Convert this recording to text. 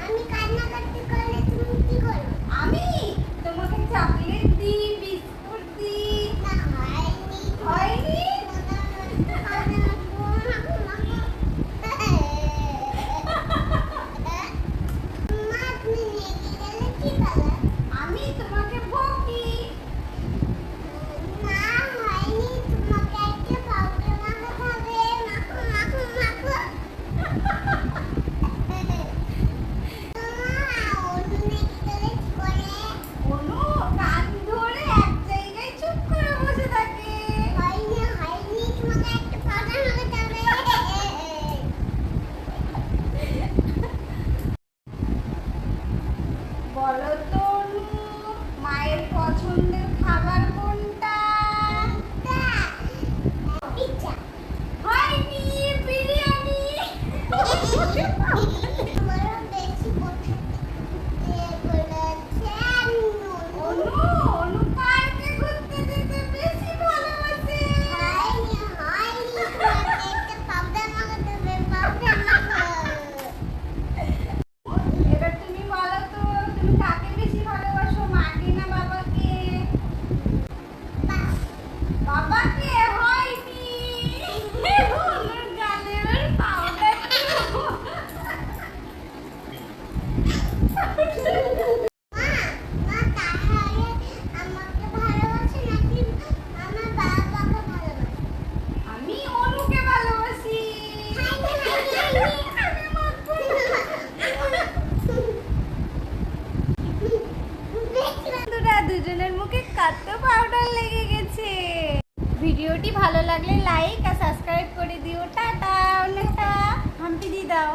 আমি কান্নাকাটি করলে তুমি কি করো? আমি তোমাকে চকলেট দিই, বিস্কুট দিই। না হয়নি। হয়নি? আমি তোমাকে বকি। না হয়নি, তোমাকে একটা পাউডার মাখাতে হবে। মাখো মাখো মাখো। অনু নেকি গেলে কি করে? অনু কান ধরে এক জায়গায় চুপ করে বসে থাকে। হয়নি হয়নি, তোমাকে একটা পাউডার মাখাতে হবে। বলো তো অনু, মায়ের পছন্দের খাবার কোনটা? পিজ্জা। হয়নি, বিরিয়ানি। আমারও বেশি অনু, অনু পার্কে ঘুরতে যেতে বেশি ভালোবাসে। এবার তুমি বলো তো, তুমি কাকে বেশি ভালোবাসো, মাকে না বাবাকে? বাবাকে। হয়নি। অনুর গালে এবার পাউডার দেবো। আমি অনুকে ভালোবাসি। আমি মাখবো না। বন্ধুরা, দুজনের মুখে কত পাউডার লেগে গেছে। ভিডিওটি ভালো লাগলে লাইক আর সাবস্ক্রাইব করে দিও। টাটা। অনেকটা হাম্পি দিয়ে দাও।